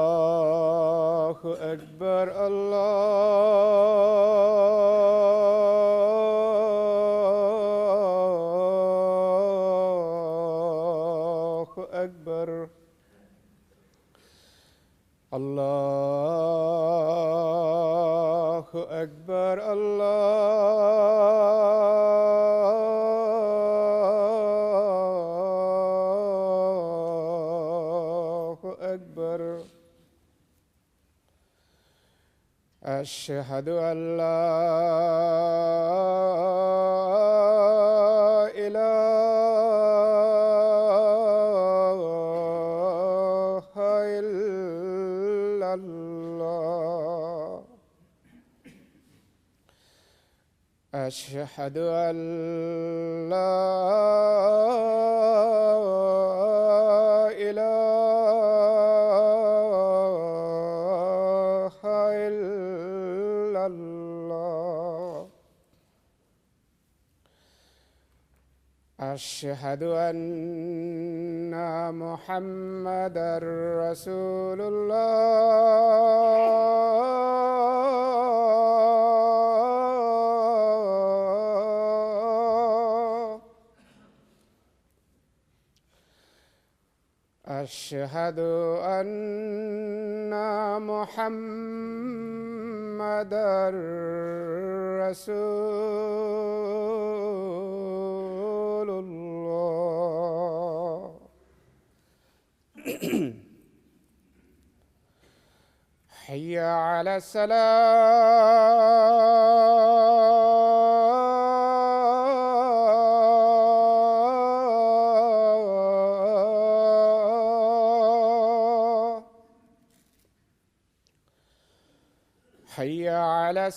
الله أكبر الله أكبر الله أكبر الله أكبر أشهد أن لا إله إلا الله أشهد أن لا إله إلا الله أشهد أن محمدًا رسول الله أشهد أن محمدًا رسول الله حي على الصلاة حي على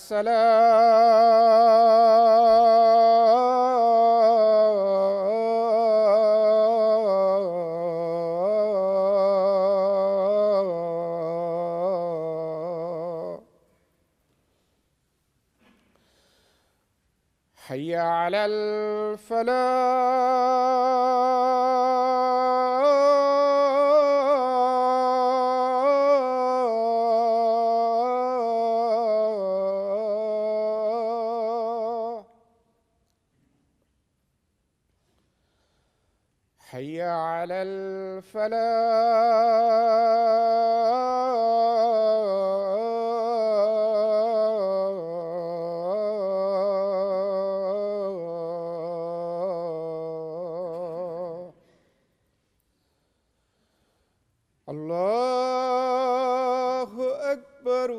الصلاة حي على الفلاح حي على الفلاح الله أكبر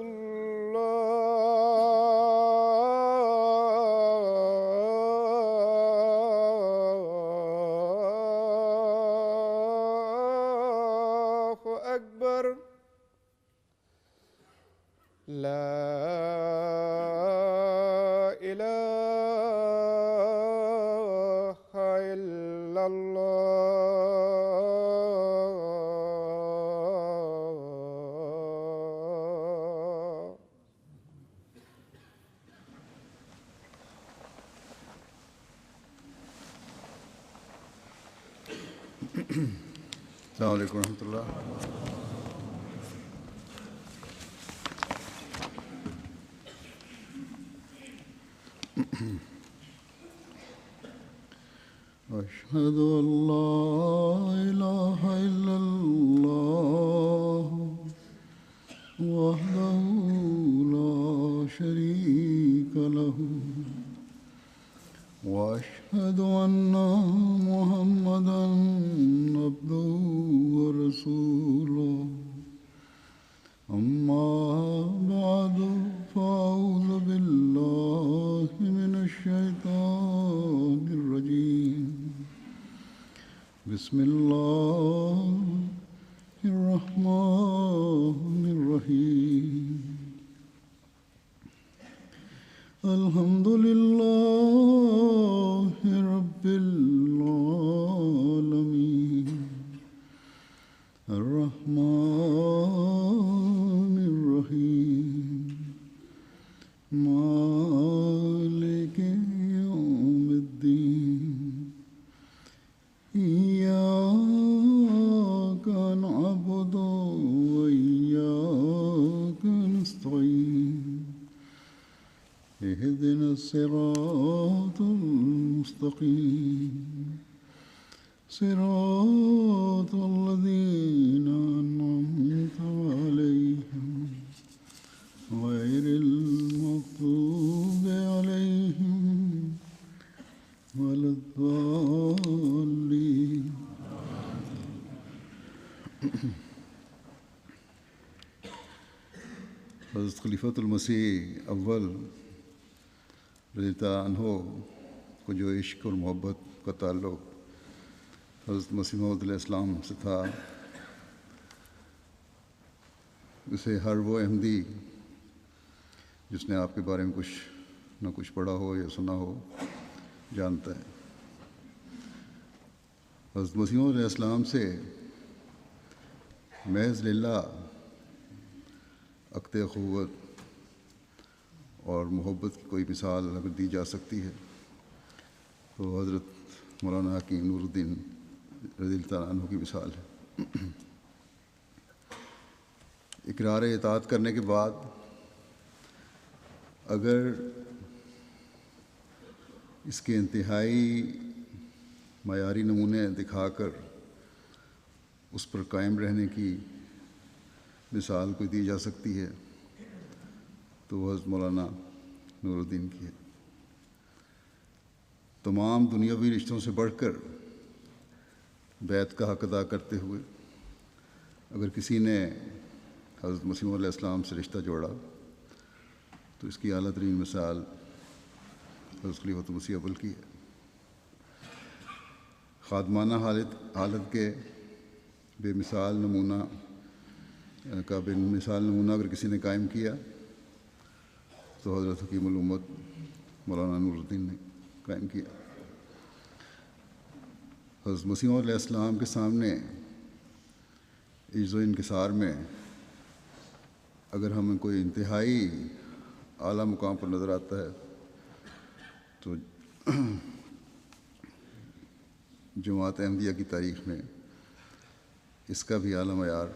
الله أكبر لا إله إلا الله السلام عليكم ورحمة الله. أشهد أن لا إله إلا الله وحده لا شريك له وأشهد أن محمدًا عبده ورسوله أما بعد فأعوذ بالله من الشيطان الرجيم بسم الله الرحمن الرحيم الحمد لله رب العالمين الرحمن الرحيم مالك يوم الدين اهدنا الصراط المستقيم صراط الذين أنعمت عليهم غير المغضوب عليهم ولا الضالين. حضرت خلیفۃ المسیح اول رضی اللہ عنہ کو جو عشق اور محبت کا تعلق حضرت مسیح موعود علیہ السلام سے تھا، اسے ہر وہ احمدی جس نے آپ کے بارے میں کچھ نہ کچھ پڑھا ہو یا سنا ہو جانتا ہے. حضرت مسیح موعود علیہ السلام سے محض للہ عقد اخوت اور محبت کی کوئی مثال اگر دی جا سکتی ہے تو حضرت مولانا حکیم نور الدین رضی اللہ عنہ کی مثال ہے. اقرار اطاعت کرنے کے بعد اگر اس کے انتہائی معیاری نمونے دکھا کر اس پر قائم رہنے کی مثال کوئی دی جا سکتی ہے تو وہ حضرت مولانا نور الدین کی ہے. تمام دنیاوی رشتوں سے بڑھ کر بیعت کا حق ادا کرتے ہوئے اگر کسی نے حضرت مسیح موعود علیہ السلام سے رشتہ جوڑا تو اس کی اعلیٰ ترین مثال حضرت خلیفۃ المسیح اول کی ہے. خادمانہ حالت کے بے مثال نمونہ اگر کسی نے قائم کیا تو حضرت حکیم الامت مولانا نور الدین نے قائم کیا. حضرت مسیح موعود علیہ السلام کے سامنے عجز و انکسار میں اگر ہمیں کوئی انتہائی اعلیٰ مقام پر نظر آتا ہے تو جماعت احمدیہ کی تاریخ میں اس کا بھی اعلیٰ معیار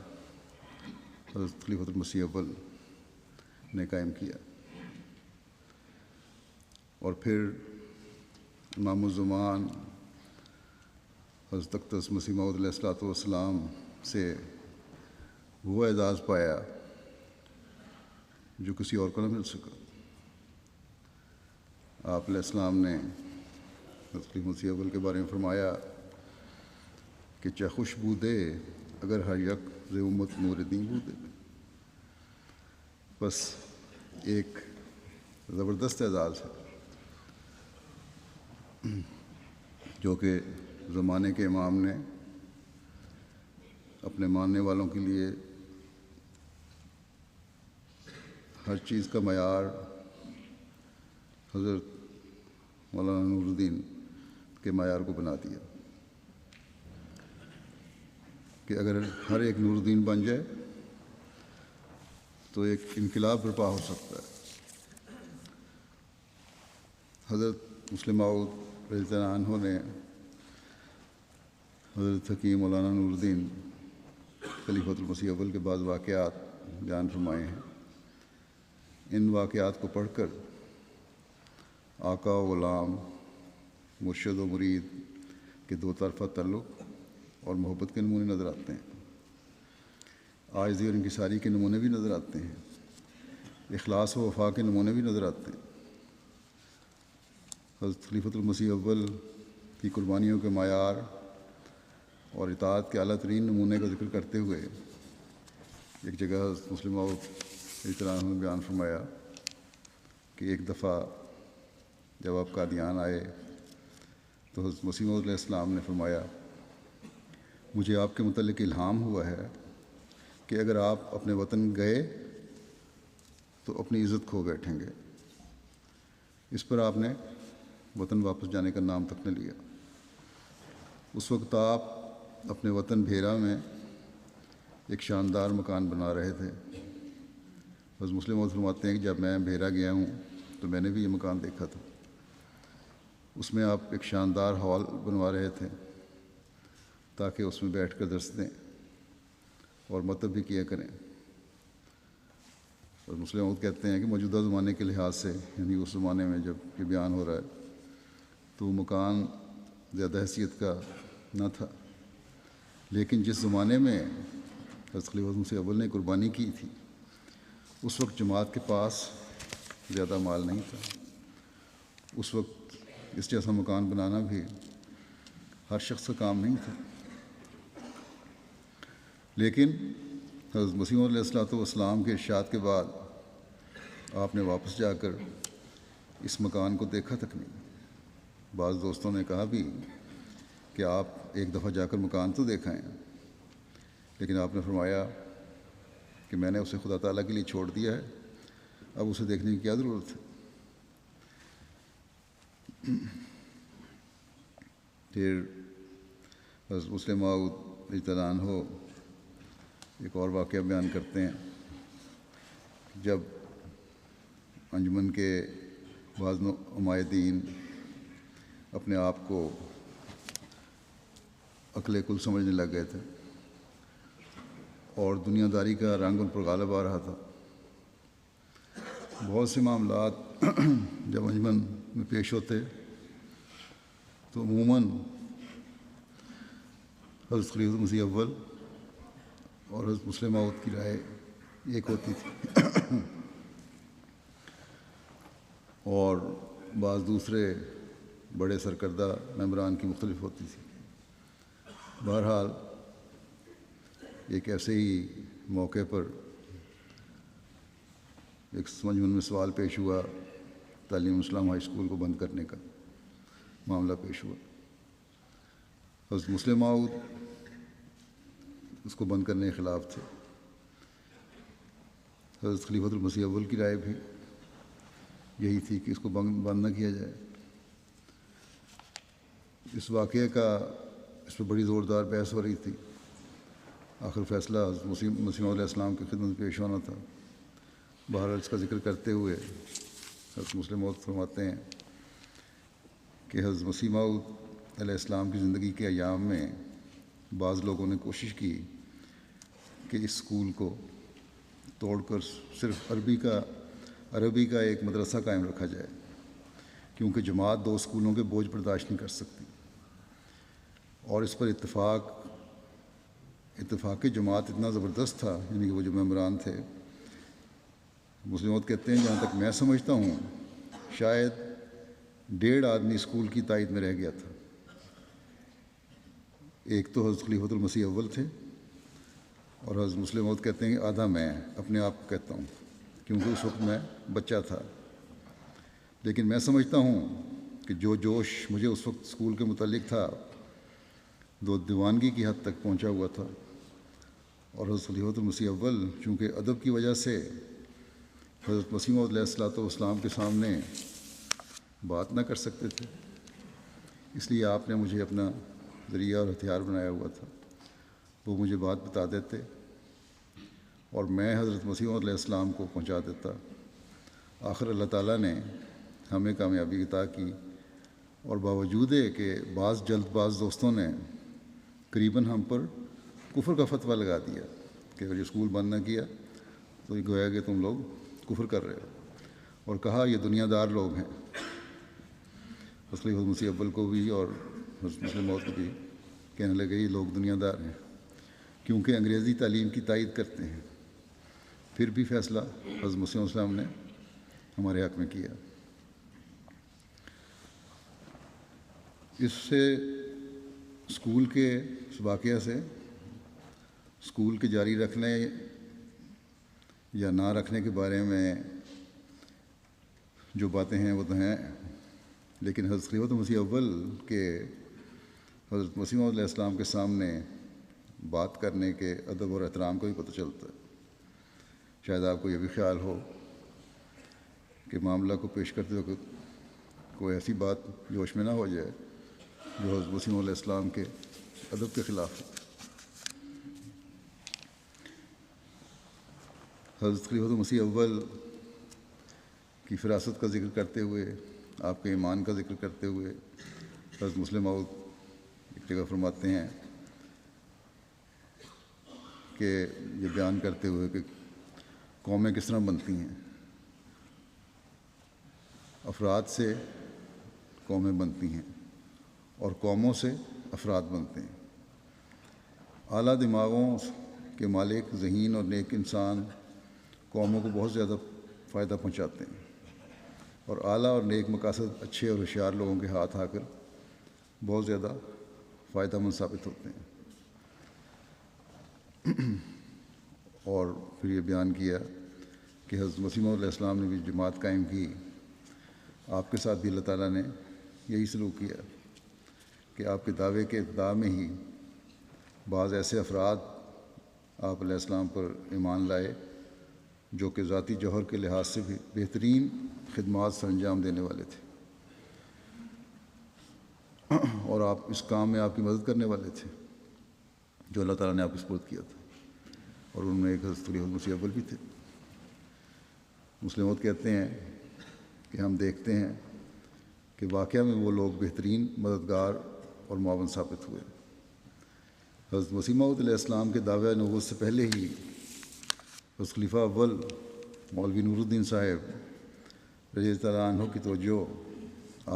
حضرت خلیفۃ المسیح اول نے قائم کیا. اور پھر امام الزمان حضرت اقدس مسیح موعود علیہ السلام سے وہ اعزاز پایا جو کسی اور کو نہ مل سکا. آپ علیہ السلام نے حضرت خلیفۃ مسیح اول کے بارے میں فرمایا کہ چہ خوشبو دے اگر ہر یک ز امت نور دین بو دے. بس ایک زبردست اعزاز ہے جو کہ زمانے کے امام نے اپنے ماننے والوں کے لیے ہر چیز کا معیار حضرت مولانا نور الدین کے معیار کو بنا دیا کہ اگر ہر ایک نور الدین بن جائے تو ایک انقلاب برپا ہو سکتا ہے. حضرت مسلم موعود رضی اللہ عنہ نے حضرت حکیم مولانا نور الدین خلیفۃ المسیح اول کے بعض واقعات بیان فرمائے ہیں. ان واقعات کو پڑھ کر آقا و غلام، مرشد و مرید کے دو طرفہ تعلق اور محبت کے نمونے نظر آتے ہیں. عاجزی اور انکساری کے نمونے بھی نظر آتے ہیں. اخلاص و وفا کے نمونے بھی نظر آتے ہیں. حضرت خلیفۃ المسیح اول کی قربانیوں کے معیار اور اطاعت کے اعلیٰ ترین نمونے کا ذکر کرتے ہوئے ایک جگہ حضرت مسلم موعود رضی اللہ عنہ نے بیان فرمایا کہ ایک دفعہ جب آپ قادیان آئے تو حضرت مسیح موعود علیہ السلام نے فرمایا مجھے آپ کے متعلق الہام ہوا ہے کہ اگر آپ اپنے وطن گئے تو اپنی عزت کھو بیٹھیں گے. اس پر آپ نے وطن واپس جانے کا نام تک نہ لیا. اس وقت آپ اپنے وطن بھیرا میں ایک شاندار مکان بنا رہے تھے. حضرت مسلم موعود فرماتے ہیں کہ جب میں بھیرا گیا ہوں تو میں نے بھی یہ مکان دیکھا تھا. اس میں آپ ایک شاندار ہال بنوا رہے تھے تاکہ اس میں بیٹھ کر درس دیں اور مطلب بھی کیا کریں. اور مسلم موعود کہتے ہیں کہ موجودہ زمانے کے لحاظ سے، یعنی اس زمانے میں جب یہ بیان ہو رہا ہے، تو مکان زیادہ حیثیت کا نہ تھا، لیکن جس زمانے میں حضرت خلیفۃ مسیح اول نے قربانی کی تھی اس وقت جماعت کے پاس زیادہ مال نہیں تھا. اس وقت اس جیسا مکان بنانا بھی ہر شخص کا کام نہیں تھا. لیکن حضرت مسیح علیہ الصلوۃ والسلام کے ارشاد کے بعد آپ نے واپس جا کر اس مکان کو دیکھا تک نہیں. بعض دوستوں نے کہا بھی کہ آپ ایک دفعہ جا کر مکان تو دیکھائیں، لیکن آپ نے فرمایا کہ میں نے اسے خدا تعالیٰ کے لیے چھوڑ دیا ہے، اب اسے دیکھنے کی کیا ضرورت ہے. پھر حضرت مسلم موعود رضی اللہ عنہ ایک اور واقعہ بیان کرتے ہیں. جب انجمن کے بعض عمائدین اپنے آپ کو عقل کل سمجھنے لگ گئے تھے اور دنیا داری کا رنگ ان پر غالب آ رہا تھا، بہت سے معاملات جب انجمن میں پیش ہوتے تو عموماً حضرت خلیفۃ مسیح اول اور حضرت مسلم موعود کی رائے ایک ہوتی تھی اور بعض دوسرے بڑے سرکردہ ممبران کی مختلف ہوتی تھی. بہرحال ایک ایسے ہی موقع پر ایک انجمن میں سوال پیش ہوا، تعلیم اسلام ہائی اسکول کو بند کرنے کا معاملہ پیش ہوا. حضرت مسلم موعود اس کو بند کرنے کے خلاف تھے. حضرت خلیفۃ المسیح اول کی رائے بھی یہی تھی کہ اس کو بند نہ کیا جائے. اس واقعے کا اس پہ بڑی زوردار بحث ہو رہی تھی. آخر فیصلہ حضرت مسیح علیہ السلام کی خدمت میں پیش ہونا تھا. بہرحال اس کا ذکر کرتے ہوئے حضرت مسلم موعود فرماتے ہیں کہ حضرت مسیح موعود علیہ السلام کی زندگی کے ایام میں بعض لوگوں نے کوشش کی کہ اس اسکول کو توڑ کر صرف عربی کا ایک مدرسہ قائم رکھا جائے، کیونکہ جماعت 2 اسکولوں کے بوجھ برداشت نہیں کر سکتی. اور اس پر اتفاقی جماعت اتنا زبردست تھا، یعنی کہ وہ جو ممبران تھے، مسلم موعود کہتے ہیں جہاں تک میں سمجھتا ہوں شاید 1.5 آدمی اسکول کی تائید میں رہ گیا تھا. ایک تو حضرت خلیفۃ المسیح اول تھے اور حضرت مسلم موعود کہتے ہیں کہ آدھا میں اپنے آپ کو کہتا ہوں، کیونکہ اس وقت میں بچہ تھا. لیکن میں سمجھتا ہوں کہ جو جوش مجھے اس وقت اسکول کے متعلق تھا وہ دیوانگی کی حد تک پہنچا ہوا تھا. اور حضرت خلیفۃ المسیح اول چونکہ ادب کی وجہ سے حضرت مسیح موعود علیہ الصلوۃ والسلام کے سامنے بات نہ کر سکتے تھے، اس لیے آپ نے مجھے اپنا ذریعہ اور ہتھیار بنایا ہوا تھا. وہ مجھے بات بتا دیتے اور میں حضرت مسیح موعود علیہ السلام کو پہنچا دیتا. آخر اللہ تعالیٰ نے ہمیں کامیابی عطا کی، اور باوجود کہ بعض جلد باز دوستوں نے قریباً ہم پر کفر کا فتویٰ لگا دیا کہ اگر یہ اسکول بند نہ کیا تو یہ گویا کہ تم لوگ کفر کر رہے ہو، اور کہا یہ دنیا دار لوگ ہیں. خلیفۃ مسیح اول کو بھی اور حضرت مسلم موعود کو بھی کہنے لگے یہ لوگ دنیا دار ہیں کیونکہ انگریزی تعلیم کی تائید کرتے ہیں. پھر بھی فیصلہ حضرت مسیح علیہ السلام نے ہمارے حق میں کیا. اس سے اسکول کے اس واقعہ سے اسکول کے جاری رکھنے یا نہ رکھنے کے بارے میں جو باتیں ہیں وہ تو ہیں، لیکن حضرت خلیفۃ مسیح اول کے حضرت مسیح علیہ السلام کے سامنے بات کرنے کے ادب اور احترام کا بھی پتہ چلتا ہے. شاید آپ کو یہ بھی خیال ہو کہ معاملہ کو پیش کرتے وقت کوئی ایسی بات جوش میں نہ ہو جائے جو حضرت مسیح علیہ السلام کے ادب کے خلاف ہے. حضرت خلیفۃ مسیح اول کی فراست کا ذکر کرتے ہوئے، آپ کے ایمان کا ذکر کرتے ہوئے حضرت مسلم موعود ایک جگہ فرماتے ہیں کہ یہ بیان کرتے ہوئے کہ قومیں کس طرح بنتی ہیں۔ افراد سے قومیں بنتی ہیں اور قوموں سے افراد بنتے ہیں۔ اعلیٰ دماغوں کے مالک، ذہین اور نیک انسان قوموں کو بہت زیادہ فائدہ پہنچاتے ہیں، اور اعلیٰ اور نیک مقاصد اچھے اور ہوشیار لوگوں کے ہاتھ آ کر بہت زیادہ فائدہ مند ثابت ہوتے ہیں۔ اور پھر یہ بیان کیا کہ حضرت مسیح موعود علیہ السلام نے بھی جماعت قائم کی، آپ کے ساتھ بھی اللہ تعالیٰ نے یہی سلوک کیا کہ آپ کے دعوے کے ابتدا میں ہی بعض ایسے افراد آپ علیہ السلام پر ایمان لائے جو کہ ذاتی جوہر کے لحاظ سے بھی بہترین خدمات سر انجام دینے والے تھے، اور آپ اس کام میں آپ کی مدد کرنے والے تھے جو اللہ تعالیٰ نے آپ کو سپرد کیا تھا، اور ان میں ایک حضرت مسیح اول بھی تھے۔ مسلموت کہتے ہیں کہ ہم دیکھتے ہیں کہ واقعہ میں وہ لوگ بہترین مددگار اور معاون ثابت ہوئے۔ حضرت مسیح موعود علیہ السلام کے دعویٰ نبوت سے پہلے ہی حضرت خلیفہ اول مولوی نور الدین صاحب رضی اللہ عنہ کی توجہ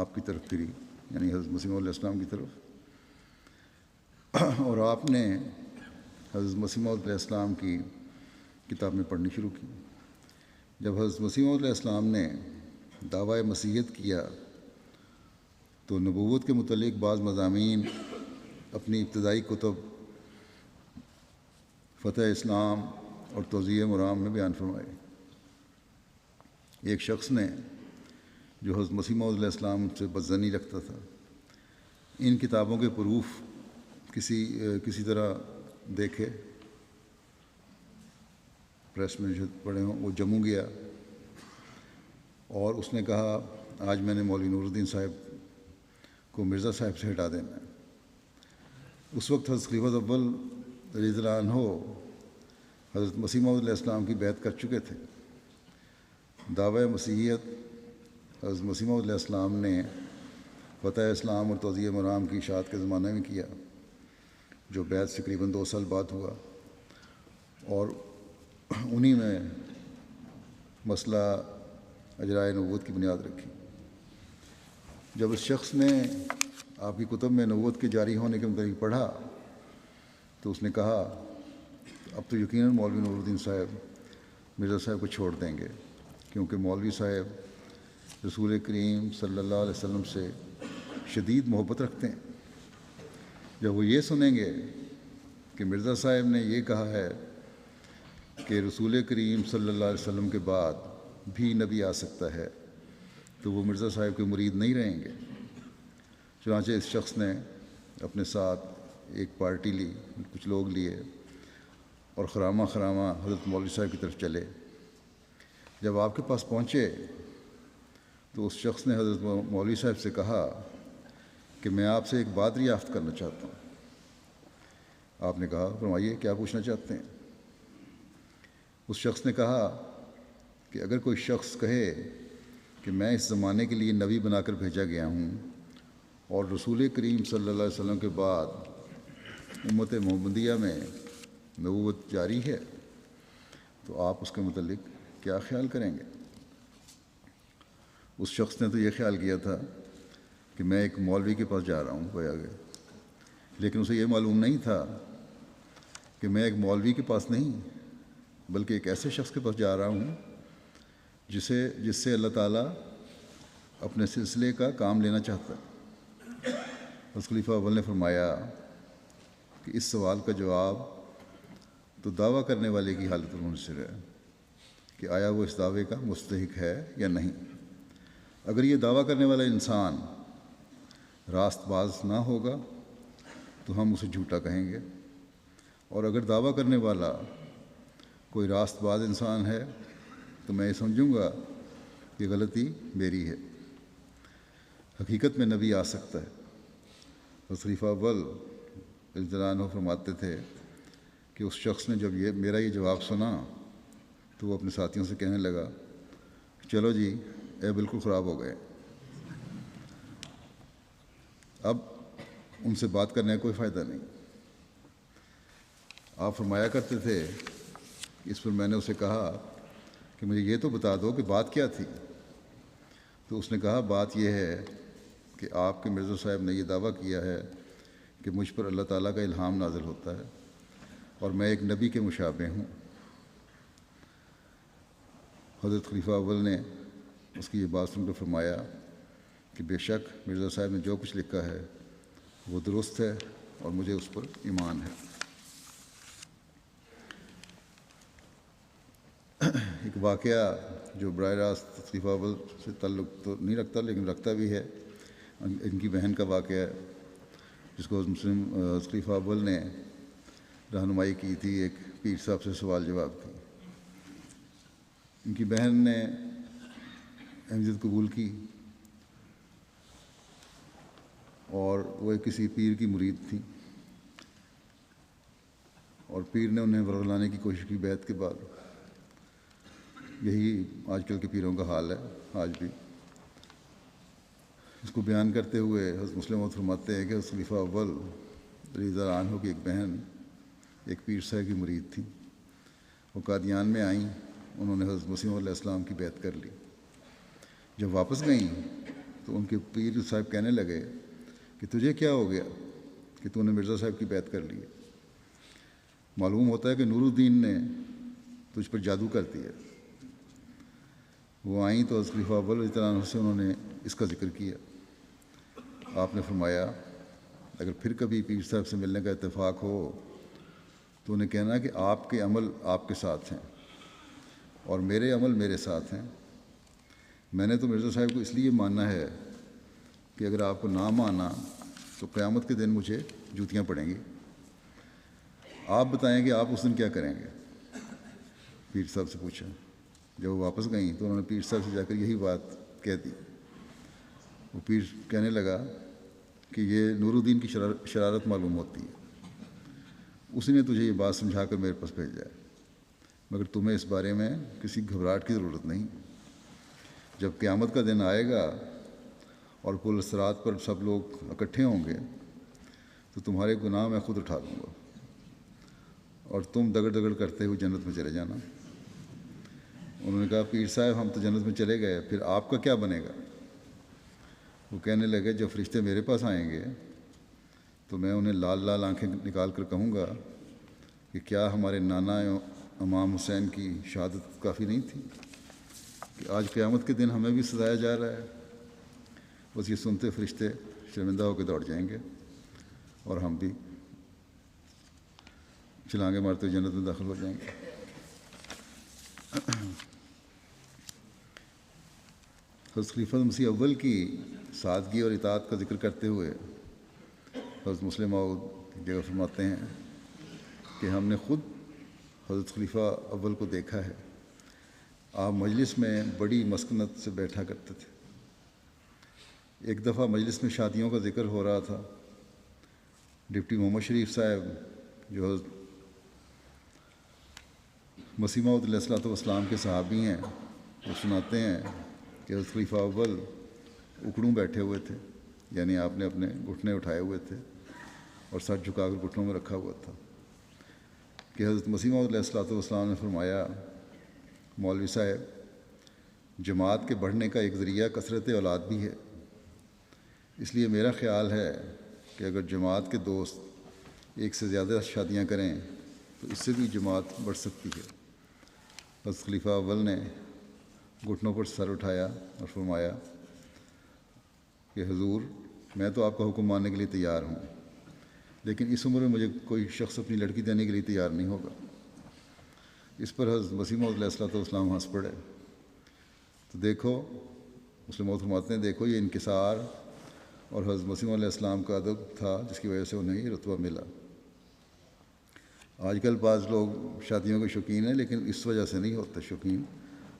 آپ کی طرف پھری، یعنی حضرت مسیح موعود علیہ السلام کی طرف، اور آپ نے حضرت مسیح موعود علیہ السلام کی کتابیں پڑھنی شروع کی۔ جب حضرت مسیح موعود علیہ السلام نے دعویٰ مسیحیت کیا تو نبوت کے متعلق بعض مضامین اپنی ابتدائی کتب فتح اسلام اور توضیح مرام میں بیان فرمائے۔ ایک شخص نے جو حضرت مسیح موعود علیہ السلام سے بدظنی رکھتا تھا، ان کتابوں کے پروف کسی طرح دیکھے، پریس میں جو پڑھے ہوں، وہ جموں گیا اور اس نے کہا آج میں نے مولوی نور الدین صاحب کو مرزا صاحب سے ہٹا دینا ہے۔ اس وقت حضرت خلیفہ اول رضی اللہ عنہ حضرت مسیح موعود علیہ السلام کی بیعت کر چکے تھے۔ دعویٰ مسیحیت حضرت مسیح موعود علیہ السلام نے فتح اسلام اور توضیح مرام کی اشاعت کے زمانے میں کیا، جو بیعت سے تقریباً 2 سال بعد ہوا، اور انہی میں مسئلہ اجرائے نبوت کی بنیاد رکھی۔ جب اس شخص نے آپ کی کتب میں نبوت کے جاری ہونے کے متعلق پڑھا تو اس نے کہا اب تو یقیناً مولوی نور الدین صاحب مرزا صاحب کو چھوڑ دیں گے، کیونکہ مولوی صاحب رسول کریم صلی اللہ علیہ وسلم سے شدید محبت رکھتے ہیں۔ جب وہ یہ سنیں گے کہ مرزا صاحب نے یہ کہا ہے کہ رسول کریم صلی اللہ علیہ وسلم کے بعد بھی نبی آ سکتا ہے، تو وہ مرزا صاحب کے مرید نہیں رہیں گے۔ چنانچہ اس شخص نے اپنے ساتھ ایک پارٹی لی، کچھ لوگ لیے، اور خرامہ حضرت مولوی صاحب کی طرف چلے۔ جب آپ کے پاس پہنچے تو اس شخص نے حضرت مولوی صاحب سے کہا کہ میں آپ سے ایک بات دریافت کرنا چاہتا ہوں۔ آپ نے کہا فرمائیے کیا پوچھنا چاہتے ہیں؟ اس شخص نے کہا کہ اگر کوئی شخص کہے کہ میں اس زمانے کے لیے نبی بنا کر بھیجا گیا ہوں اور رسول کریم صلی اللہ علیہ وسلم کے بعد امت محمدیہ میں نبوت جاری ہے، تو آپ اس کے متعلق کیا خیال کریں گے؟ اس شخص نے تو یہ خیال کیا تھا کہ میں ایک مولوی کے پاس جا رہا ہوں گویا کہ، لیکن اسے یہ معلوم نہیں تھا کہ میں ایک مولوی کے پاس نہیں بلکہ ایک ایسے شخص کے پاس جا رہا ہوں جس سے اللہ تعالیٰ اپنے سلسلے کا کام لینا چاہتا ہے۔ حضرت خلیفہ اول نے فرمایا کہ اس سوال کا جواب تو دعویٰ کرنے والے کی حالت پر منحصر ہے کہ آیا وہ اس دعوے کا مستحق ہے یا نہیں۔ اگر یہ دعویٰ کرنے والا انسان راست باز نہ ہوگا تو ہم اسے جھوٹا کہیں گے، اور اگر دعویٰ کرنے والا کوئی راست باز انسان ہے تو میں یہ سمجھوں گا کہ غلطی میری ہے۔ حقیقت میں نبی آ سکتا ہے۔ حضرت خلیفہ اول رضی اللہ عنہ فرماتے تھے کہ اس شخص نے جب میرا یہ جواب سنا تو وہ اپنے ساتھیوں سے کہنے لگا چلو جی اے بالکل خراب ہو گئے، اب ان سے بات کرنے کا کوئی فائدہ نہیں۔ آپ فرمایا کرتے تھے، اس پر میں نے اسے کہا کہ مجھے یہ تو بتا دو کہ بات کیا تھی. تو اس نے کہا بات یہ ہے کہ آپ کے مرزا صاحب نے یہ دعویٰ کیا ہے کہ مجھ پر اللہ تعالیٰ کا الہام نازل ہوتا ہے اور میں ایک نبی کے مشابہ ہوں. حضرت خلیفہ اول نے اس کی یہ بات سن کر فرمایا کہ بے شک مرزا صاحب نے جو کچھ لکھا ہے وہ درست ہے اور مجھے اس پر ایمان ہے. ایک واقعہ جو براہ راست خلیفہ اول سے تعلق تو نہیں رکھتا لیکن رکھتا بھی ہے، ان کی بہن کا واقعہ ہے جس کو مسلم خلیفہ اول نے رہنمائی کی تھی، ایک پیر صاحب سے سوال جواب کی. ان کی بہن نے احمدیت قبول کی اور وہ کسی پیر کی مرید تھی، اور پیر نے انہیں ورغلانے کی کوشش کی بیعت کے بعد. یہی آج کل کے پیروں کا حال ہے آج بھی. اس کو بیان کرتے ہوئے حضرت مسلم موعود فرماتے ہیں کہ حضرت خلیفہ اول رضی اللہ عنہ کی ایک بہن ایک پیر صاحب کی مرید تھی. وہ قادیان میں آئیں، انہوں نے حضرت مسیح علیہ السلام کی بیعت کر لی. جب واپس گئیں تو ان کے پیر صاحب کہنے لگے کہ تجھے کیا ہو گیا کہ تو نے مرزا صاحب کی بیعت کر لی ہے؟ معلوم ہوتا ہے کہ نور الدین نے تجھ پر جادو کر دیا. وہ آئیں تو حضرت خلیفہ اول رضی اللہ عنہ سے انہوں نے اس کا ذکر کیا. آپ نے فرمایا اگر پھر کبھی پیر صاحب سے ملنے کا اتفاق ہو تو انہیں کہنا کہ آپ کے عمل آپ کے ساتھ ہیں اور میرے عمل میرے ساتھ ہیں. میں نے تو مرزا صاحب کو اس لیے ماننا ہے کہ اگر آپ کو نہ مانا تو قیامت کے دن مجھے جوتیاں پڑیں گی. آپ بتائیں کہ آپ اس دن کیا کریں گے؟ پیر صاحب سے پوچھا. جب وہ واپس گئیں تو انہوں نے پیر صاحب سے جا کر یہی بات کہہ دی. وہ پیر کہنے لگا کہ یہ نور الدین کی شرارت معلوم ہوتی ہے، اسی نے تجھے یہ بات سمجھا کر میرے پاس بھیجا ہے، مگر تمہیں اس بارے میں کسی گھبراہٹ کی ضرورت نہیں. جب قیامت کا دن آئے گا اور پل صراط پر سب لوگ اکٹھے ہوں گے تو تمہارے گناہ میں خود اٹھا دوں گا اور تم دگڑ دگڑ کرتے ہوئے جنت میں چلے جانا. انہوں نے کہا پیر صاحب ہم تو جنت میں چلے گئے، پھر آپ کا کیا بنے گا؟ وہ کہنے لگے جب فرشتے میرے پاس آئیں گے تو میں انہیں لال لال آنکھیں نکال کر کہوں گا کہ کیا ہمارے نانا امام حسین کی شہادت کافی نہیں تھی کہ آج قیامت کے دن ہمیں بھی سزایا جا رہا ہے؟ بس یہ سنتے فرشتے شرمندہ ہو کے دوڑ جائیں گے اور ہم بھی چھلانگے مارتے ہوئے جنت میں داخل ہو جائیں گے. حضرت خلیفہ مسیح اول کی سادگی اور اطاعت کا ذکر کرتے ہوئے حضرت مسلم موعود جگہ فرماتے ہیں کہ ہم نے خود حضرت خلیفہ اول کو دیکھا ہے. آپ مجلس میں بڑی مسکنت سے بیٹھا کرتے تھے. ایک دفعہ مجلس میں شادیوں کا ذکر ہو رہا تھا. ڈپٹی محمد شریف صاحب جو حضرت مسیح موعود علیہ الصلوۃ والسلام کے صحابی ہیں، وہ سناتے ہیں کہ حضرت خلیفہ اول اکڑوں بیٹھے ہوئے تھے، یعنی آپ نے اپنے گھٹنے اٹھائے ہوئے تھے اور سر جھکا کر گھٹنوں میں رکھا ہوا تھا کہ حضرت مسیح موعود علیہ الصلوۃ والسلام نے فرمایا مولوی صاحب جماعت کے بڑھنے کا ایک ذریعہ کثرت اولاد بھی ہے، اس لیے میرا خیال ہے کہ اگر جماعت کے دوست ایک سے زیادہ شادیاں کریں تو اس سے بھی جماعت بڑھ سکتی ہے. حضرت خلیفہ اول نے گھٹنوں پر سر اٹھایا اور فرمایا کہ حضور میں تو آپ کا حکم ماننے کے لیے تیار ہوں، لیکن اس عمر میں مجھے کوئی شخص اپنی لڑکی دینے کے لیے تیار نہیں ہوگا. اس پر حضرت مسیح موعود علیہ الصلوۃ والسلام ہنس پڑے. تو دیکھو مسلم موعود فرماتے ہیں دیکھو یہ انکسار اور حضرت مسیح موعود علیہ السلام کا ادب تھا جس کی وجہ سے انہیں یہ رتبہ ملا. آج کل بعض لوگ شادیوں کے شوقین ہیں لیکن اس وجہ سے نہیں ہوتے شوقین.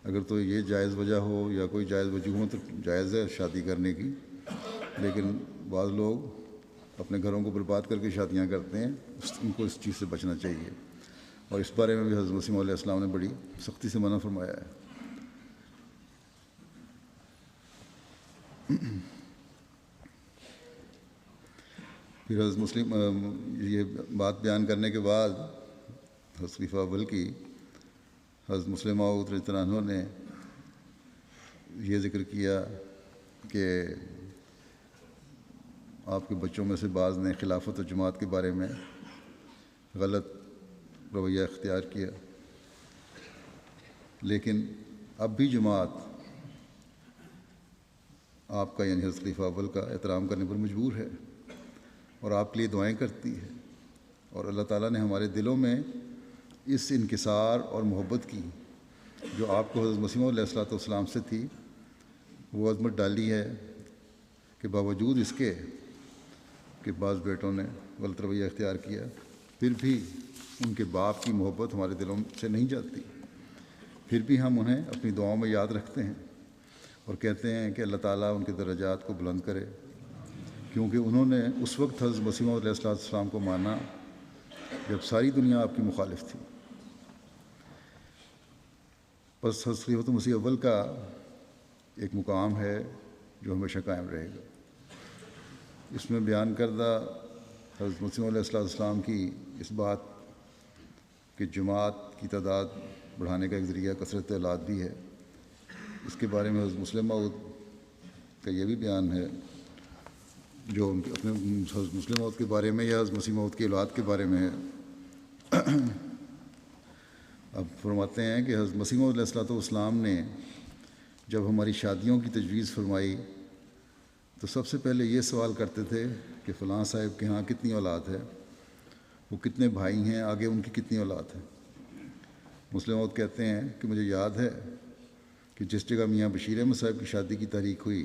اگر تو یہ جائز وجہ ہو یا کوئی جائز وجہ ہو تو جائز ہے شادی کرنے کی، لیکن بعض لوگ اپنے گھروں کو برباد کر کے شادیاں کرتے ہیں، ان کو اس چیز سے بچنا چاہیے. اور اس بارے میں بھی حضرت مسیح علیہ السلام نے بڑی سختی سے منع فرمایا ہے. پھر حضرت مسلم یہ بات بیان کرنے کے بعد حضرت خلیفہ اول کی حضرت مسلم موعود رضی اللہ عنہ نے یہ ذکر کیا کہ آپ کے بچوں میں سے بعض نے خلافت و جماعت کے بارے میں غلط رویہ اختیار کیا، لیکن اب بھی جماعت آپ کا یعنی حضرت خلیفہ اول کا احترام کرنے پر مجبور ہے اور آپ کے لیے دعائیں کرتی ہے، اور اللہ تعالیٰ نے ہمارے دلوں میں اس انکسار اور محبت کی جو آپ کو حضرت مسیح علیہ الصلوۃ والسلام سے تھی وہ عظمت ڈالی ہے کہ باوجود اس کے کہ بعض بیٹوں نے غلط رویہ اختیار کیا، پھر بھی ان کے باپ کی محبت ہمارے دلوں سے نہیں جاتی، پھر بھی ہم انہیں اپنی دعاؤں میں یاد رکھتے ہیں اور کہتے ہیں کہ اللہ تعالیٰ ان کے درجات کو بلند کرے، کیونکہ انہوں نے اس وقت حضرت مسیح علیہ السلام کو مانا جب ساری دنیا آپ کی مخالف تھی۔ بس حضرت خلیفۃ مسیح اول کا ایک مقام ہے جو ہمیشہ قائم رہے گا۔ اس میں بیان کردہ حضرت مسیح علیہ السلام کی اس بات کہ جماعت کی تعداد بڑھانے کا ایک ذریعہ کثرت اولاد بھی ہے، اس کے بارے میں حضرت مسلم موعود کا یہ بھی بیان ہے جو ان کے اپنے حضرت مسلم موعود کے بارے میں یا حضرت مسیح موعود کی اولاد کے بارے میں ہے۔ اب فرماتے ہیں کہ حضرت مسیح موعود علیہ السلام نے جب ہماری شادیوں کی تجویز فرمائی تو سب سے پہلے یہ سوال کرتے تھے کہ فلاں صاحب کے ہاں کتنی اولاد ہے، وہ کتنے بھائی ہیں، آگے ان کی کتنی اولاد ہے۔ مسلم موعود کہتے ہیں کہ مجھے یاد ہے کہ جس جگہ میاں بشیر احمد صاحب کی شادی کی تاریخ ہوئی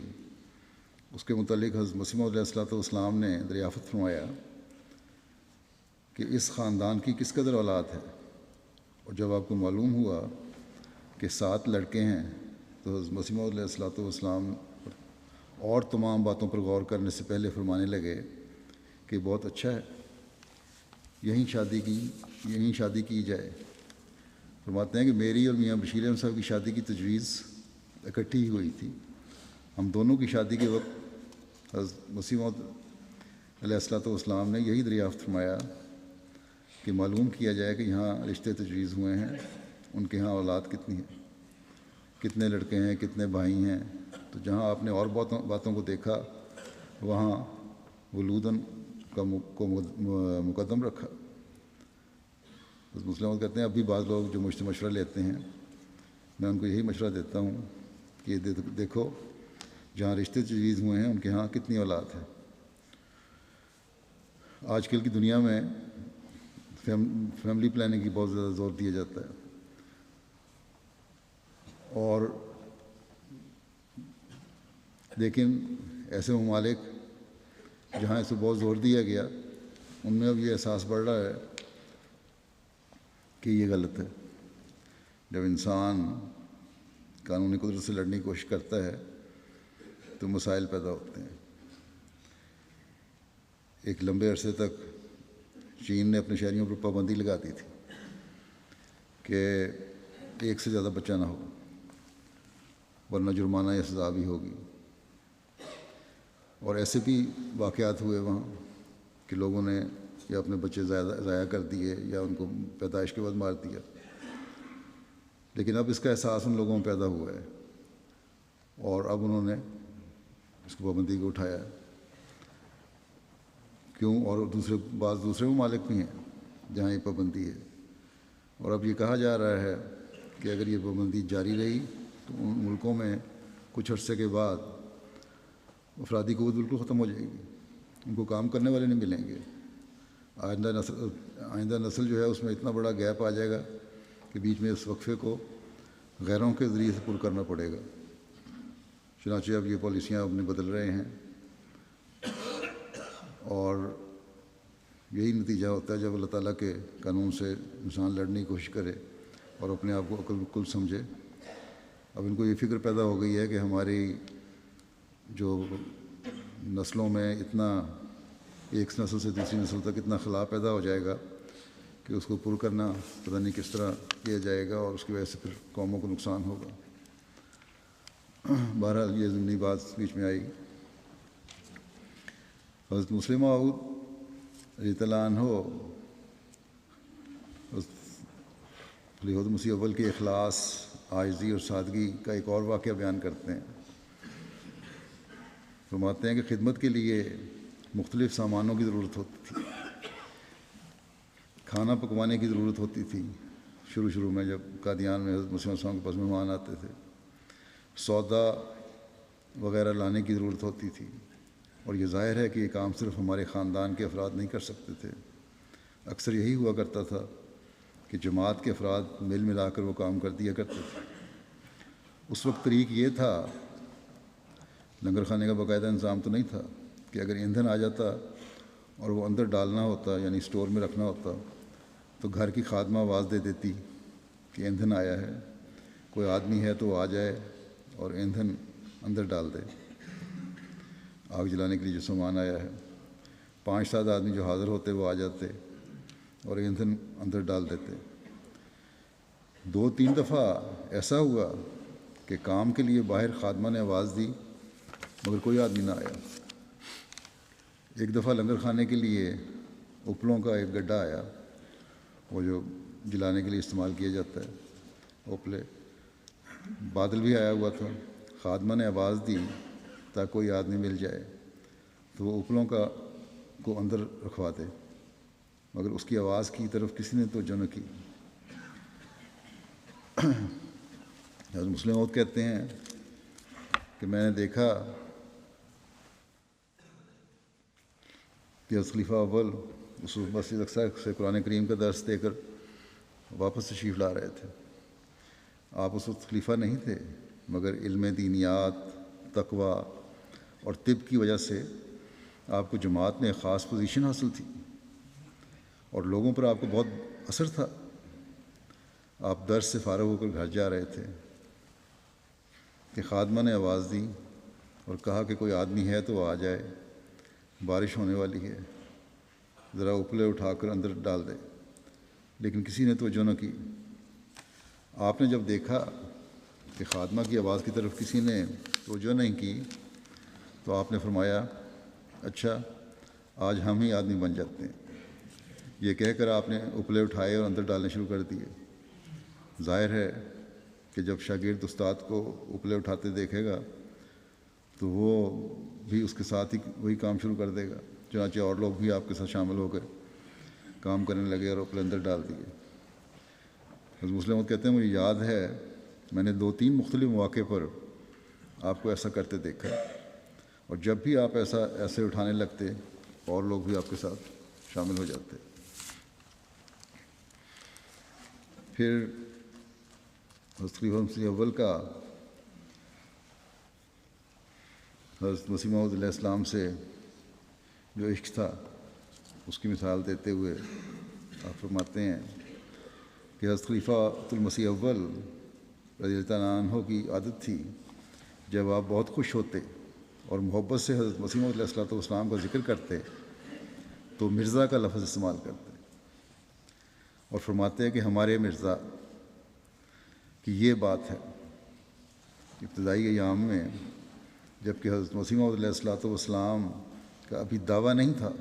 اس کے متعلق حضرت مسیح موعود علیہ السلام نے دریافت فرمایا کہ اس خاندان کی کس قدر اولاد ہے، اور جب آپ کو معلوم ہوا کہ 7 لڑکے ہیں تو حضرت مسیح موعود علیہ السلام اور تمام باتوں پر غور کرنے سے پہلے فرمانے لگے کہ بہت اچھا ہے، یہیں شادی کی جائے۔ فرماتے ہیں کہ میری اور میاں بشیر احمد صاحب کی شادی کی تجویز اکٹھی ہی ہوئی تھی، ہم دونوں کی شادی کے وقت حضرت مسیح موعود علیہ السلام نے یہی دریافت فرمایا کہ معلوم کیا جائے کہ یہاں رشتے تجویز ہوئے ہیں، ان کے ہاں اولاد کتنی ہے، کتنے لڑکے ہیں، کتنے بھائی ہیں۔ تو جہاں آپ نے اور باتوں کو دیکھا وہاں ولودن کو مقدم رکھا۔ مسلم کہتے ہیں اب بھی بعض لوگ جو مجھ سے مشورہ لیتے ہیں میں ان کو یہی مشورہ دیتا ہوں کہ دیکھو جہاں رشتے تجویز ہوئے ہیں ان کے ہاں کتنی اولاد ہے۔ آج کل کی دنیا میں فیملی پلاننگ کی بہت زیادہ زور دیا جاتا ہے، اور لیکن ایسے ممالک جہاں اسے بہت زور دیا گیا ان میں اب یہ احساس بڑھ رہا ہے کہ یہ غلط ہے۔ جب انسان قانونی قدرت سے لڑنے کی کوشش کرتا ہے تو مسائل پیدا ہوتے ہیں۔ ایک لمبے عرصے تک چین نے اپنے شہریوں پر پابندی لگا دی تھی کہ ایک سے زیادہ بچہ نہ ہو ورنہ جرمانہ یا سزا بھی ہوگی، اور ایسے بھی واقعات ہوئے وہاں کہ لوگوں نے یا اپنے بچے ضائع کر دیے یا ان کو پیدائش کے بعد مار دیا، لیکن اب اس کا احساس ان لوگوں میں پیدا ہوا ہے اور اب انہوں نے اس کو پابندی کو اٹھایا ہے۔ کیوں؟ اور بعض دوسرے ممالک بھی ہیں جہاں یہ پابندی ہے، اور اب یہ کہا جا رہا ہے کہ اگر یہ پابندی جاری رہی تو ان ملکوں میں کچھ عرصے کے بعد افرادی قوت بالکل ختم ہو جائے گی، ان کو کام کرنے والے نہیں ملیں گے۔ آئندہ نسل جو ہے اس میں اتنا بڑا گیپ آ جائے گا کہ بیچ میں اس وقفے کو غیروں کے ذریعے سے پر کرنا پڑے گا۔ چنانچہ اب یہ پالیسیاں اپنے بدل رہے ہیں، اور یہی نتیجہ ہوتا ہے جب اللہ تعالیٰ کے قانون سے انسان لڑنے کی کوشش کرے اور اپنے آپ کو عقل کل سمجھے۔ اب ان کو یہ فکر پیدا ہو گئی ہے کہ ہماری جو نسلوں میں اتنا ایک نسل سے دوسری نسل تک اتنا خلا پیدا ہو جائے گا کہ اس کو پر کرنا پتہ نہیں کس طرح کیا جائے گا، اور اس کی وجہ سے پھر قوموں کو نقصان ہوگا۔ بہرحال یہ ضمنی بات بیچ میں آئی۔ حضرت مسلم موعود رضی اللہ عنہ خلیفۃ مسیح اول کے اخلاص، عاجزی اور سادگی کا ایک اور واقعہ بیان کرتے ہیں۔ فرماتے ہیں کہ خدمت کے لیے مختلف سامانوں کی ضرورت ہوتی تھی، کھانا پکوانے کی ضرورت ہوتی تھی۔ شروع میں جب قادیان میں حضرت مسیح السلام کے پاس مہمان آتے تھے، سودا وغیرہ لانے کی ضرورت ہوتی تھی، اور یہ ظاہر ہے کہ یہ کام صرف ہمارے خاندان کے افراد نہیں کر سکتے تھے۔ اکثر یہی ہوا کرتا تھا کہ جماعت کے افراد مل ملا کر وہ کام کر دیا کرتے تھے۔ اس وقت طریق یہ تھا، لنگر خانے کا باقاعدہ انتظام تو نہیں تھا، کہ اگر ایندھن آ جاتا اور وہ اندر ڈالنا ہوتا، یعنی اسٹور میں رکھنا ہوتا، تو گھر کی خادمہ آواز دے دیتی کہ ایندھن آیا ہے، کوئی آدمی ہے تو وہ آ جائے اور ایندھن اندر ڈال دے، آگ جلانے کے لیے جو سامان آیا ہے۔ 5-7 آدمی جو حاضر ہوتے وہ آ جاتے اور ایندھن اندر ڈال دیتے۔ 2-3 دفعہ ایسا ہوا کہ کام کے لیے باہر خادمہ نے آواز دی مگر کوئی آدمی نہ آیا۔ ایک دفعہ لنگر خانے کے لیے اپلوں کا ایک گڈھا آیا، وہ جو جلانے کے لیے استعمال کیا جاتا ہے، اپلے۔ بادل بھی آیا ہوا تھا، خادمہ نے آواز دی تاکہ کوئی آدمی مل جائے تو وہ اپلوں کو اندر رکھوا دے، مگر اس کی آواز کی طرف کسی نے توجہ نہ کی۔ حضرت مسلم موعود کہتے ہیں کہ میں نے دیکھا کہ خلیفہ اول اس مسجد اقصیٰ سے قرآن کریم کا درس دے کر واپس تشریف لا رہے تھے۔ آپ اس وقت خلیفہ نہیں تھے، مگر علم دینیات، تقوی اور طب کی وجہ سے آپ کو جماعت میں ایک خاص پوزیشن حاصل تھی اور لوگوں پر آپ کو بہت اثر تھا۔ آپ درس سے فارغ ہو کر گھر جا رہے تھے کہ خادمہ نے آواز دی اور کہا کہ کوئی آدمی ہے تو آ جائے، بارش ہونے والی ہے، ذرا اپلے اٹھا کر اندر ڈال دے، لیکن کسی نے توجہ نہ کی۔ آپ نے جب دیکھا کہ خادمہ کی آواز کی طرف کسی نے توجہ نہیں کی تو آپ نے فرمایا، اچھا آج ہم ہی آدمی بن جاتے ہیں۔ یہ کہہ کر آپ نے اپلے اٹھائے اور اندر ڈالنے شروع کر دیے۔ ظاہر ہے کہ جب شاگرد استاد کو اپلے اٹھاتے دیکھے گا تو وہ بھی اس کے ساتھ ہی وہی کام شروع کر دے گا، چنانچہ اور لوگ بھی آپ کے ساتھ شامل ہو گئے، کام کرنے لگے اور اپلے اندر ڈال دیے۔ حضرت مسلم موعود کہتے ہیں مجھے یاد ہے میں نے 2-3 مختلف مواقع پر آپ کو ایسا کرتے دیکھا، اور جب بھی آپ ایسے اٹھانے لگتے اور لوگ بھی آپ کے ساتھ شامل ہو جاتے۔ پھر حضرت خلیفہ مسیح اول کا حضرت مسیح موعود علیہ السلام سے جو عشق تھا اس کی مثال دیتے ہوئے آپ فرماتے ہیں کہ حضرت خلیفہ المسیح اول رضی اللہ تعالیٰ عنہ کی عادت تھی جب آپ بہت خوش ہوتے اور محبت سے حضرت مسیح موعود علیہ السلام کا ذکر کرتے تو مرزا کا لفظ استعمال کرتے اور فرماتے ہیں کہ ہمارے مرزا کی یہ بات ہے۔ ابتدائی ایام میں جب کہ حضرت مسیح موعود علیہ السلام کا ابھی دعویٰ نہیں تھا،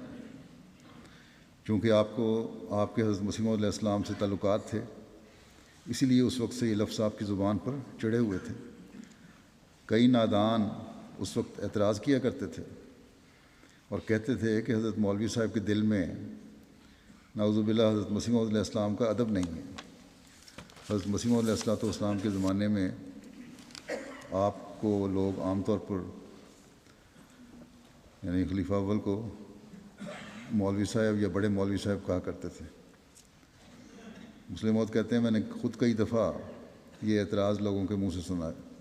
چونکہ آپ کے حضرت مسیح موعود علیہ السلام سے تعلقات تھے، اسی لیے اس وقت سے یہ لفظ آپ کی زبان پر چڑھے ہوئے تھے۔ کئی نادان اس وقت اعتراض کیا کرتے تھے اور کہتے تھے کہ حضرت مولوی صاحب کے دل میں نعوذ باللہ حضرت مسیح موعود علیہ السلام کا ادب نہیں ہے۔ حضرت مسیح موعود علیہ السلام کے زمانے میں آپ کو لوگ عام طور پر یعنی خلیفہ اول کو مولوی صاحب یا بڑے مولوی صاحب کہا کرتے تھے۔ مسلم موعود کہتے ہیں میں نے خود کئی دفعہ یہ اعتراض لوگوں کے منہ سے سنا ہے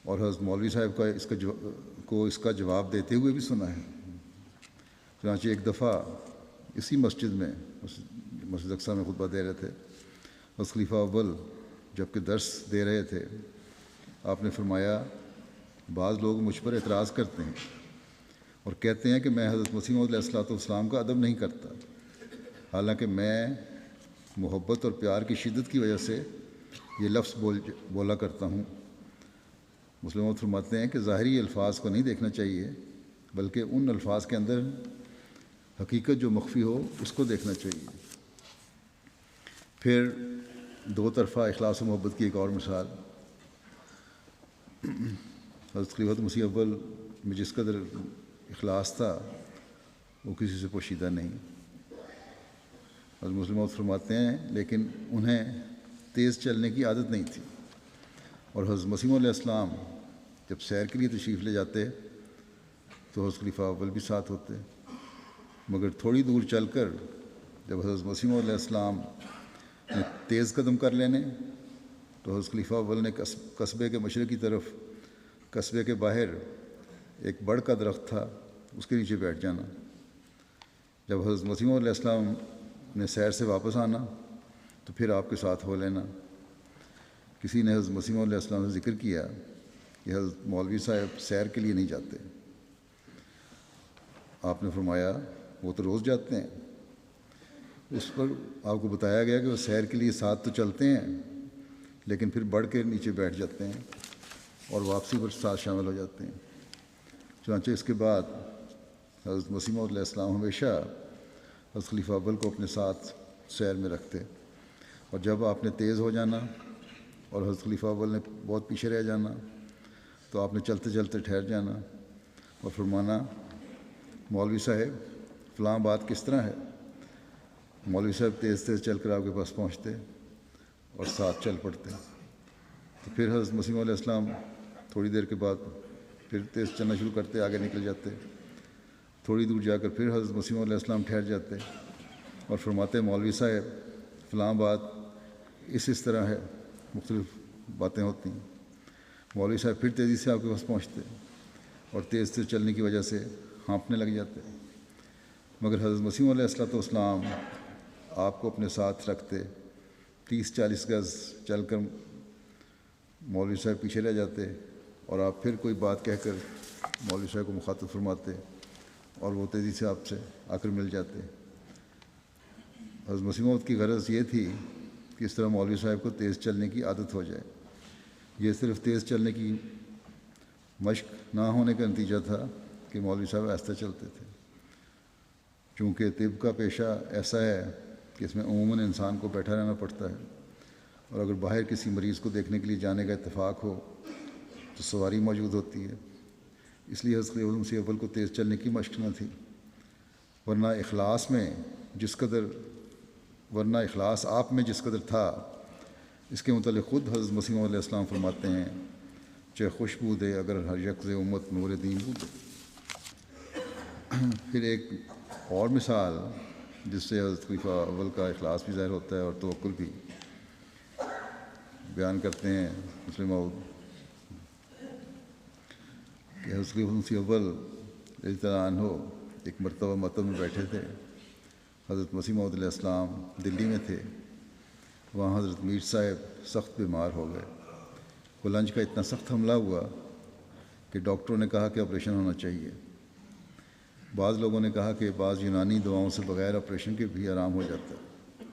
اور حضرت مولوی صاحب کا اس کا جواب دیتے ہوئے بھی سنا ہے۔ چنانچہ ایک دفعہ اسی مسجد میں مسجد اقصیٰ میں خطبہ دے رہے تھے، حضرت خلیفہ اول جب کہ درس دے رہے تھے، آپ نے فرمایا بعض لوگ مجھ پر اعتراض کرتے ہیں اور کہتے ہیں کہ میں حضرت مسیح موعود علیہ السلام کا ادب نہیں کرتا، حالانکہ میں محبت اور پیار کی شدت کی وجہ سے یہ لفظ بولا کرتا ہوں۔ مسلم موعود فرماتے ہیں کہ ظاہری الفاظ کو نہیں دیکھنا چاہیے بلکہ ان الفاظ کے اندر حقیقت جو مخفی ہو اس کو دیکھنا چاہیے۔ پھر دو طرفہ اخلاص و محبت کی ایک اور مثال، حضرت خلیفۃ مسیح اول میں جس قدر اخلاص تھا وہ کسی سے پوشیدہ نہیں۔ حضرت مسلم موعود فرماتے ہیں لیکن انہیں تیز چلنے کی عادت نہیں تھی، اور حضرت مسیح علیہ السلام جب سیر کے لیے تشریف لے جاتے تو حضرت خلیفہ اول بھی ساتھ ہوتے، مگر تھوڑی دور چل کر جب حضرت مسیح علیہ السلام نے تیز قدم کر لینے تو حضرت خلیفہ اول نے قصبے کے مشرقی طرف قصبے کے باہر ایک بڑ کا درخت تھا اس کے نیچے بیٹھ جانا۔ جب حضرت مسیح علیہ السلام نے سیر سے واپس آنا تو پھر آپ کے ساتھ ہو لینا۔ کسی نے حضرت مسیح علیہ السلام سے ذکر کیا کہ حضرت مولوی صاحب سیر کے لیے نہیں جاتے۔ آپ نے فرمایا وہ تو روز جاتے ہیں۔ اس پر آپ کو بتایا گیا کہ وہ سیر کے لیے ساتھ تو چلتے ہیں لیکن پھر بڑھ کے نیچے بیٹھ جاتے ہیں اور واپسی پر ساتھ شامل ہو جاتے ہیں۔ چنانچہ اس کے بعد حضرت مسیح علیہ السلام ہمیشہ حضرت خلیفہ اول کو اپنے ساتھ سیر میں رکھتے، اور جب آپ نے تیز ہو جانا اور حضرت خلیفہ اول نے بہت پیچھے رہ جانا تو آپ نے چلتے چلتے ٹھہر جانا اور فرمانا مولوی صاحب فلاں بات کس طرح ہے۔ مولوی صاحب تیز تیز چل کر آپ کے پاس پہنچتے اور ساتھ چل پڑتے۔ تو پھر حضرت مسیح علیہ السلام تھوڑی دیر کے بعد پھر تیز چلنا شروع کرتے، آگے نکل جاتے۔ تھوڑی دور جا کر پھر حضرت مسیح علیہ السلام ٹھہر جاتے اور فرماتے مولوی صاحب فلاں بات اس طرح ہے، مختلف باتیں ہوتی ہیں۔ مولوی صاحب پھر تیزی سے آپ کے پاس پہنچتے اور تیز تیز چلنے کی وجہ سے ہانپنے لگ جاتے، مگر حضرت مسیح علیہ السلام آپ کو اپنے ساتھ رکھتے۔ 30-40 گز چل کر مولوی صاحب پیچھے رہ جاتے اور آپ پھر کوئی بات کہہ کر مولوی صاحب کو مخاطب فرماتے اور وہ تیزی سے آپ سے آ کر مل جاتے۔ حضرت مسیح موعود کی غرض یہ تھی کہ اس طرح مولوی صاحب کو تیز چلنے کی عادت ہو جائے۔ یہ صرف تیز چلنے کی مشق نہ ہونے کا نتیجہ تھا کہ مولوی صاحب آہستہ چلتے تھے، چونکہ طب کا پیشہ ایسا ہے کہ اس میں عموماً انسان کو بیٹھا رہنا پڑتا ہے، اور اگر باہر کسی مریض کو دیکھنے کے لیے جانے کا اتفاق ہو تو سواری موجود ہوتی ہے۔ اس لیے حضرت خلیفہ مسیح اول کو تیز چلنے کی مشق نہ تھی، ورنہ اخلاص آپ میں جس قدر تھا اس کے متعلق خود حضرت مسیح علیہ السلام فرماتے ہیں چاہے خوشبو دے اگر ہر یکز امت نور دین بود۔ پھر ایک اور مثال جس سے حضرت خلیفہ اول کا اخلاص بھی ظاہر ہوتا ہے اور توکل بھی، بیان کرتے ہیں مسلم موعود کہ حضرت خلیفہ مسیح اول رضی اللہ عنہ ایک مرتبہ مکتب میں بیٹھے تھے۔ حضرت مسیح موعود علیہ السلام دلی میں تھے۔ وہاں حضرت میر صاحب سخت بیمار ہو گئے۔ کلنج کا اتنا سخت حملہ ہوا کہ ڈاکٹروں نے کہا کہ آپریشن ہونا چاہیے۔ بعض لوگوں نے کہا کہ بعض یونانی دواؤں سے بغیر آپریشن کے بھی آرام ہو جاتا ہے۔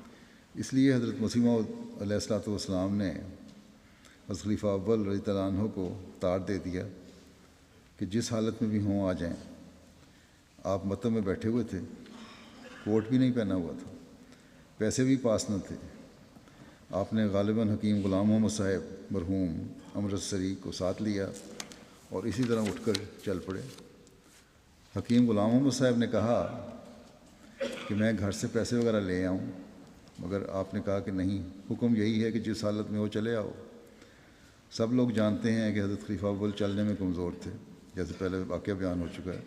اس لیے حضرت مسیح موعود علیہ السلام نے حضرت خلیفہ اول رضی اللہ عنہ کو تار دے دیا کہ جس حالت میں بھی ہوں آ جائیں۔ آپ مکتب میں بیٹھے ہوئے تھے، کوٹ بھی نہیں پہنا ہوا تھا، پیسے بھی پاس نہ تھے۔ آپ نے غالباً حکیم غلام محمد صاحب مرحوم امرتسری کو ساتھ لیا اور اسی طرح اٹھ کر چل پڑے۔ حکیم غلام محمد صاحب نے کہا کہ میں گھر سے پیسے وغیرہ لے آؤں، مگر آپ نے کہا کہ نہیں، حکم یہی ہے کہ جس حالت میں ہو چلے آؤ۔ سب لوگ جانتے ہیں کہ حضرت خلیفہ اول چلنے میں کمزور تھے، جیسے پہلے واقعہ بیان ہو چکا ہے۔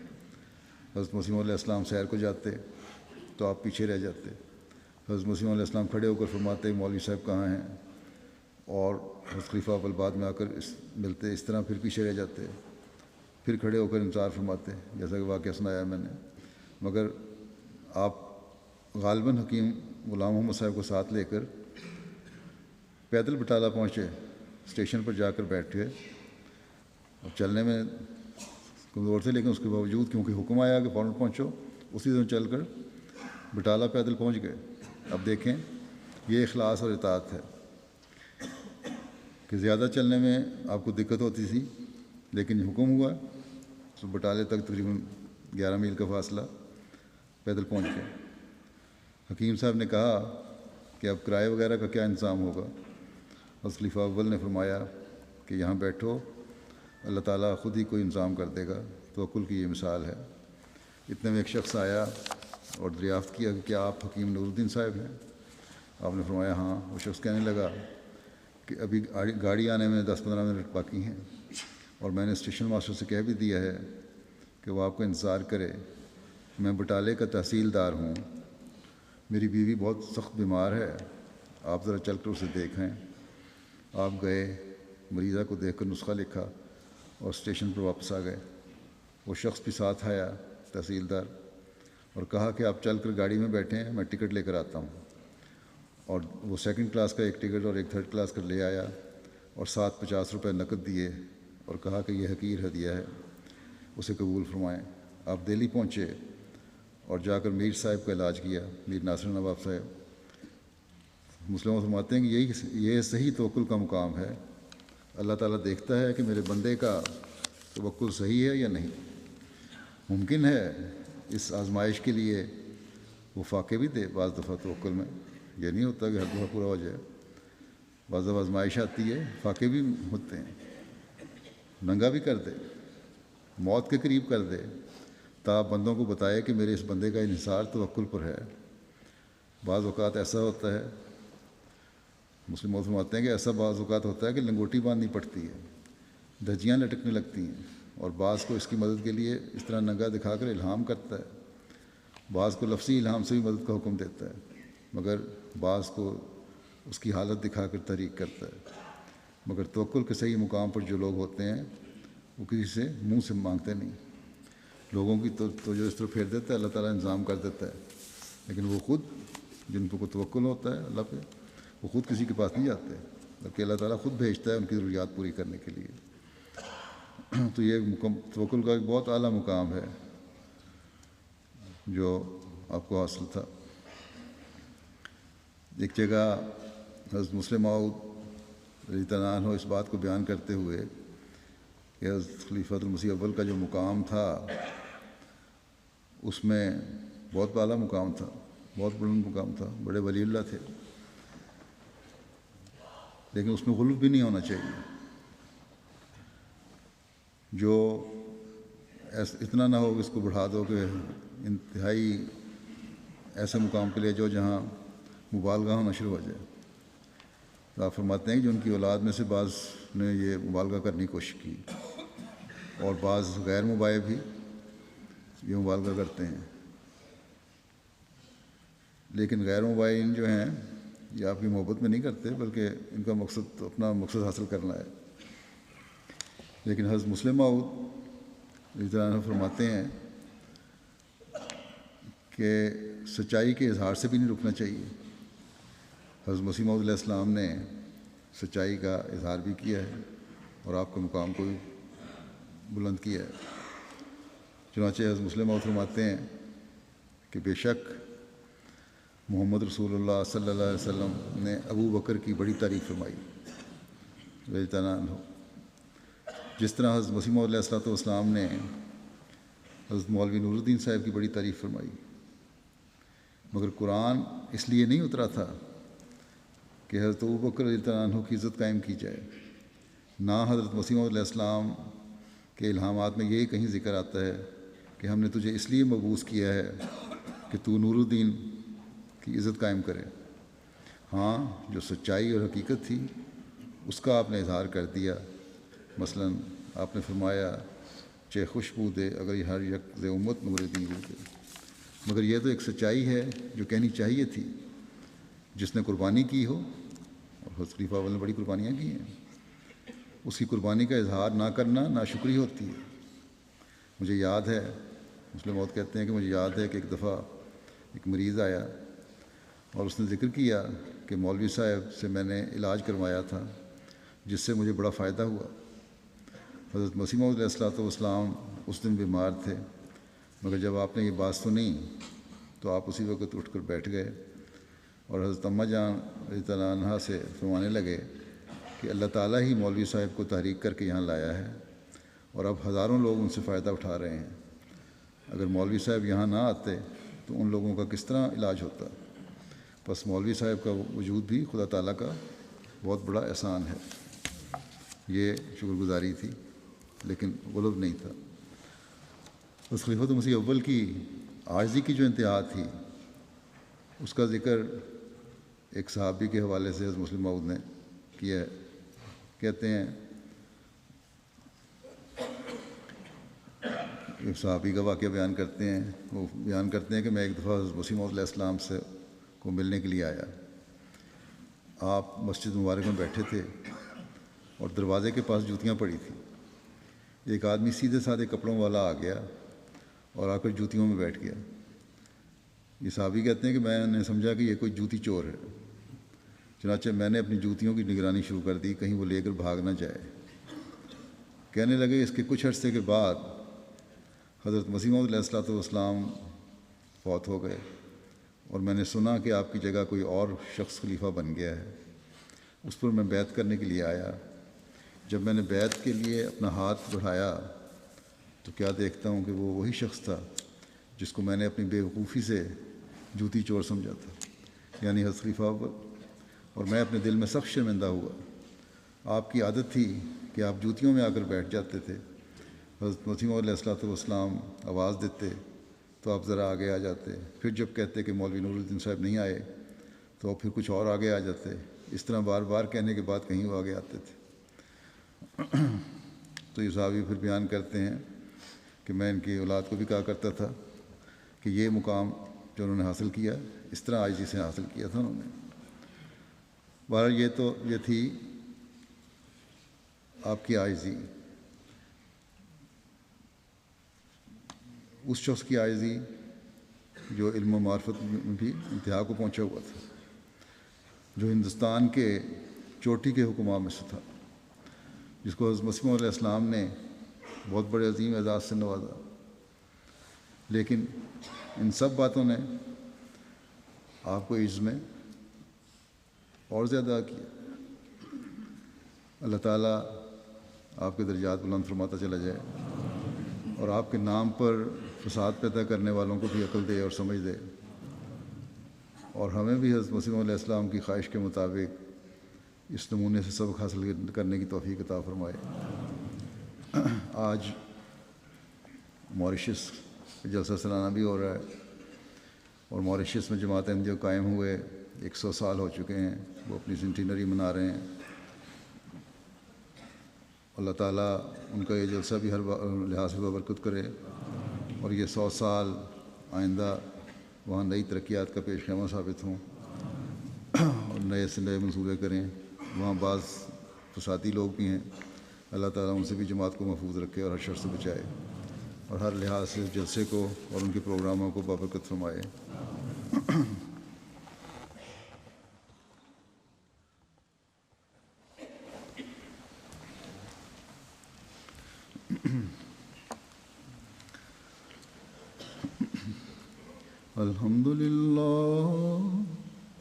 حضرت مسیح علیہ السلام سیر کو جاتے تو آپ پیچھے رہ جاتے۔ حضرت مسیح علیہ السلام کھڑے ہو کر فرماتے مولوی صاحب کہاں ہیں، اور حضرت خلیفہ اول بعد میں آ کر ملتے، اس طرح پھر پیچھے رہ جاتے، پھر کھڑے ہو کر انتظار فرماتے، جیسا کہ واقعہ سنایا میں نے۔ مگر آپ غالباً حکیم غلام محمد صاحب کو ساتھ لے کر پیدل بٹالہ پہنچے، اسٹیشن پر جا کر بیٹھ گئے۔ اور چلنے میں کمزور تھے لیکن اس کے باوجود کیونکہ حکم آیا کہ فوراً پہنچو، اسی طرح چل کر بٹالہ پیدل پہنچ گئے۔ اب دیکھیں یہ اخلاص اور اطاعت ہے کہ زیادہ چلنے میں آپ کو دقت ہوتی تھی لیکن حکم ہوا تو بٹالے تک تقریباً 11 میل کا فاصلہ پیدل پہنچ گئے۔ حکیم صاحب نے کہا کہ اب کرائے وغیرہ کا کیا انتظام ہوگا؟ حضرت خلیفہ اول نے فرمایا کہ یہاں بیٹھو، اللہ تعالیٰ خود ہی کوئی انتظام کر دے گا، توکل کی یہ مثال ہے۔ اتنے میں ایک شخص آیا اور دریافت کیا کہ کیا آپ حکیم نور الدین صاحب ہیں؟ آپ نے فرمایا ہاں۔ وہ شخص کہنے لگا کہ ابھی گاڑی آنے میں 10-15 منٹ باقی ہیں، اور میں نے اسٹیشن ماسٹر سے کہہ بھی دیا ہے کہ وہ آپ کا انتظار کرے۔ میں بٹالے کا تحصیلدار ہوں، میری بیوی بہت سخت بیمار ہے، آپ ذرا چل کر اسے دیکھیں۔ آپ گئے، مریضہ کو دیکھ کر نسخہ لکھا اور اسٹیشن پر واپس آ گئے۔ وہ شخص بھی ساتھ آیا، تحصیلدار، اور کہا کہ آپ چل کر گاڑی میں بیٹھیں، میں ٹکٹ لے کر آتا ہوں۔ اور وہ 2nd کلاس کا ایک ٹکٹ اور ایک 3rd کلاس کا لے آیا، اور ساتھ 50 روپے نقد دیے اور کہا کہ یہ حقیر ہدیہ ہے، اسے قبول فرمائیں۔ آپ دہلی پہنچے اور جا کر میر صاحب کا علاج کیا، میر ناصر نواب صاحب۔ مسلم فرماتے ہیں کہ یہ صحیح توکل کا مقام ہے۔ اللہ تعالیٰ دیکھتا ہے کہ میرے بندے کا توکل صحیح ہے یا نہیں۔ ممکن ہے اس آزمائش کے لیے وہ فاقے بھی دے بعض دفعہ توکل میں، یہ نہیں ہوتا کہ ہر دفعہ پورا ہو جائے۔ بعض دفعہ آزمائش آتی ہے، فاقے بھی ہوتے ہیں، ننگا بھی کر دے، موت کے قریب کر دے، تاکہ بندوں کو بتائے کہ میرے اس بندے کا انحصار توکل پر ہے۔ بعض اوقات ایسا ہوتا ہے، مسلم فرماتے ہیں کہ ایسا بعض اوقات ہوتا ہے کہ لنگوٹی باندھنی پڑتی ہے، دھجیاں لٹکنے لگتی ہیں، اور بعض کو اس کی مدد کے لیے اس طرح ننگا دکھا کر الہام کرتا ہے، بعض کو لفظی الہام سے بھی مدد کا حکم دیتا ہے، مگر بعض کو اس کی حالت دکھا کر تحریک کرتا ہے۔ مگر توکل کے صحیح مقام پر جو لوگ ہوتے ہیں وہ کسی سے منہ سے مانگتے نہیں، لوگوں کی تو جو اس طرح پھیر دیتا ہے اللہ تعالیٰ انتظام کر دیتا ہے، لیکن وہ خود جن کو توکل ہوتا ہے اللہ پہ، وہ خود کسی کے پاس نہیں جاتے، بلکہ اللہ تعالیٰ خود بھیجتا ہے ان کی ضروریات پوری کرنے کے لیے۔ تو یہ توکل کا ایک بہت اعلیٰ مقام ہے جو آپ کو حاصل تھا۔ ایک جگہ حضرت مسلم موعود رضی اللہ عنہ اس بات کو بیان کرتے ہوئے کہ حضرت خلیفۃ المسیح اول کا جو مقام تھا اس میں بہت اعلیٰ مقام تھا، بہت بلند مقام تھا، بڑے ولی اللہ تھے، لیکن اس میں غلو بھی نہیں ہونا چاہیے۔ جو اتنا نہ ہو کہ اس کو بڑھا دو کہ انتہائی ایسے مقام پہ لے جاؤ جہاں مبالغہ ہونا شروع ہو جائے۔ تو آپ فرماتے ہیں کہ جو ان کی اولاد میں سے بعض نے یہ مبالغہ کرنے کی کوشش کی، اور بعض غیر مباح بھی یہ مبالغہ کرتے ہیں، لیکن غیر مباحین جو ہیں یہ آپ کی محبت میں نہیں کرتے، بلکہ ان کا مقصد اپنا مقصد حاصل کرنا ہے۔ لیکن حضرت مسلم موعود رضی اللہ عنہ فرماتے ہیں کہ سچائی کے اظہار سے بھی نہیں رکنا چاہیے۔ حضرت مسیح موعود علیہ السلام نے سچائی کا اظہار بھی کیا ہے اور آپ کے مقام کو بھی بلند کیا ہے۔ چنانچہ حضرت مسلم موعود فرماتے ہیں کہ بے شک محمد رسول اللہ صلی اللہ علیہ وسلم نے ابو بکر کی بڑی تعریف فرمائی رضی اللہ عنہ، جس طرح حضرت مسیح موعود علیہ السلام نے حضرت مولوی نور الدین صاحب کی بڑی تعریف فرمائی۔ مگر قرآن اس لیے نہیں اترا تھا کہ حضرت ابو بکر رضی اللہ عنہ کی عزت قائم کی جائے، نہ حضرت مسیح موعود علیہ السلام کے الہامات میں یہی کہیں ذکر آتا ہے کہ ہم نے تجھے اس لیے مبعوث کیا ہے کہ تو نور الدین کی عزت قائم کرے۔ ہاں، جو سچائی اور حقیقت تھی اس کا آپ نے اظہار کر دیا۔ مثلا آپ نے فرمایا چہ خوشبو دے اگر یہ ہر یک ز امت نور دین دے، مگر یہ تو ایک سچائی ہے جو کہنی چاہیے تھی۔ جس نے قربانی کی ہو، اور حضرت خلیفہ اول نے بڑی قربانیاں کی ہیں، اس کی قربانی کا اظہار نہ کرنا ناشکری ہوتی ہے۔ مجھے یاد ہے، مسلم موعود کہتے ہیں کہ مجھے یاد ہے کہ ایک دفعہ ایک مریض آیا اور اس نے ذکر کیا کہ مولوی صاحب سے میں نے علاج کروایا تھا جس سے مجھے بڑا فائدہ ہوا۔ حضرت مسیح موعود علیہ السلام اس دن بیمار تھے، مگر جب آپ نے یہ بات سنی تو آپ اسی وقت اٹھ کر بیٹھ گئے اور حضرت اماں جان رضی اللہ عنہا سے فرمانے لگے کہ اللہ تعالیٰ ہی مولوی صاحب کو تحریک کر کے یہاں لایا ہے، اور اب ہزاروں لوگ ان سے فائدہ اٹھا رہے ہیں۔ اگر مولوی صاحب یہاں نہ آتے تو ان لوگوں کا کس طرح علاج ہوتا؟ بس مولوی صاحب کا وجود بھی خدا تعالیٰ کا بہت بڑا احسان ہے. یہ شکر گزاری تھی لیکن غلب نہیں تھا. اس خلیفۃ مسیح اول کی عاجزی کی جو انتہا تھی اس کا ذکر ایک صحابی کے حوالے سے حضرت مسلم موعود نے کیا ہے. کہتے ہیں ایک صحابی کا واقعہ بیان کرتے ہیں. وہ بیان کرتے ہیں کہ میں ایک دفعہ حضرت مسیح موعود علیہ السلام سے کو ملنے کے لیے آیا. آپ مسجد مبارک میں بیٹھے تھے اور دروازے کے پاس جوتیاں پڑی تھیں. ایک آدمی سیدھے سادھے کپڑوں والا آ گیا اور آ کر جوتیوں میں بیٹھ گیا. یہ صحابی کہتے ہیں کہ میں نے سمجھا کہ یہ کوئی جوتی چور ہے. چنانچہ میں نے اپنی جوتیوں کی نگرانی شروع کر دی کہیں وہ لے کر بھاگ نہ جائے. کہنے لگے اس کے کچھ عرصے کے بعد حضرت مسیح موعود علیہ السلام فوت ہو گئے اور میں نے سنا کہ آپ کی جگہ کوئی اور شخص خلیفہ بن گیا ہے. اس پر میں بیعت کرنے کے لیے آیا. جب میں نے بیعت کے لیے اپنا ہاتھ بڑھایا تو کیا دیکھتا ہوں کہ وہ وہی شخص تھا جس کو میں نے اپنی بے وقوفی سے جوتی چور سمجھا تھا، یعنی حضرت خلیفہ اول. اور میں اپنے دل میں سخت شرمندہ ہوا. آپ کی عادت تھی کہ آپ جوتیوں میں آ کر بیٹھ جاتے تھے. حضرت مسیح موعود علیہ السلام آواز دیتے تو آپ ذرا آگے آ جاتے. پھر جب کہتے کہ مولوی نور الدین صاحب نہیں آئے تو پھر کچھ اور آگے آ جاتے. اس طرح بار بار کہنے کے بعد کہیں وہ آگے آتے تھے. تو یہ صحابی پھر بیان کرتے ہیں کہ میں ان کی اولاد کو بھی کہا کرتا تھا کہ یہ مقام جو انہوں نے حاصل کیا اس طرح عاجزی سے حاصل کیا تھا انہوں نے. بہرحال یہ تھی آپ کی عاجزی. اس شخص کی عاجزی جو علم و معرفت میں بھی انتہا کو پہنچا ہوا تھا، جو ہندوستان کے چوٹی کے حکماء میں سے تھا، جس کو حضرت مسیح موعود علیہ السلام نے بہت بڑے عظیم اعزاز سے نوازا. لیکن ان سب باتوں نے آپ کو عز میں اور زیادہ کیا. اللہ تعالیٰ آپ کے درجات بلند فرماتا چلا جائے اور آپ کے نام پر فساد پیدا کرنے والوں کو بھی عقل دے اور سمجھ دے، اور ہمیں بھی حضرت مسیح علیہ السلام کی خواہش کے مطابق اس نمونے سے سبق حاصل کرنے کی توفیق عطا فرمائے. آج ماریشس جلسہ سالانہ بھی ہو رہا ہے اور ماریشس میں جماعت احمدیہ قائم ہوئے 100 سال ہو چکے ہیں. وہ اپنی سینٹینری منا رہے ہیں. اللہ تعالیٰ ان کا یہ جلسہ بھی ہر لحاظ سے ببرکت کرے اور یہ 100 سال آئندہ وہاں نئی ترقیات کا پیش خیمہ ثابت ہوں اور نئے سے نئے منصوبے کریں. وہاں بعض فسادی لوگ بھی ہیں، اللہ تعالیٰ ان سے بھی جماعت کو محفوظ رکھے اور ہر شر سے بچائے اور ہر لحاظ سے جلسے کو اور ان کے پروگراموں کو بابرکت فرمائے.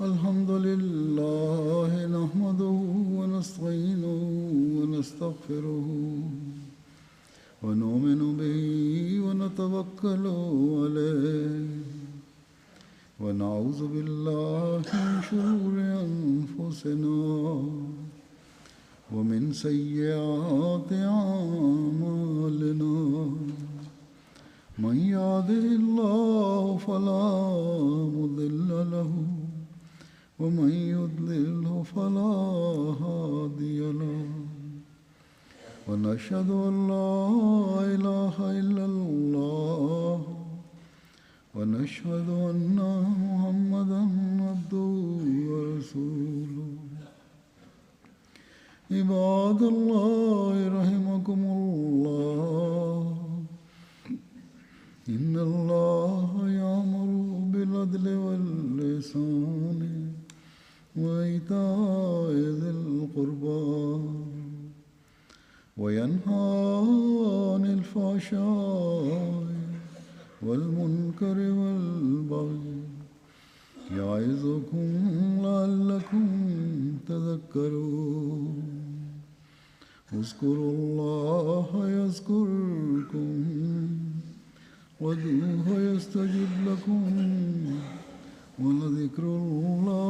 الحمد لله نحمده ونستعينه ونستغفره ونؤمن به ونتوكل عليه ونعوذ بالله من شرور أنفسنا ومن سيئات أعمالنا. من يهده الله فلا مضل له ومن يضلله فلا هادي له. ونشهد أن لا إله إلا الله ونشهد أن محمدا عبده ورسوله. عباد الله رحمكم الله، إن الله يأمر بالعدل والإحسان وإيتاء ذي القربى وينهى عن الفحشاء والمنكر والبغي يعظكم لعلكم تذكرون. اذكروا الله يذكركم وادعوه يستجب لكم ولذكر ذکر اللہ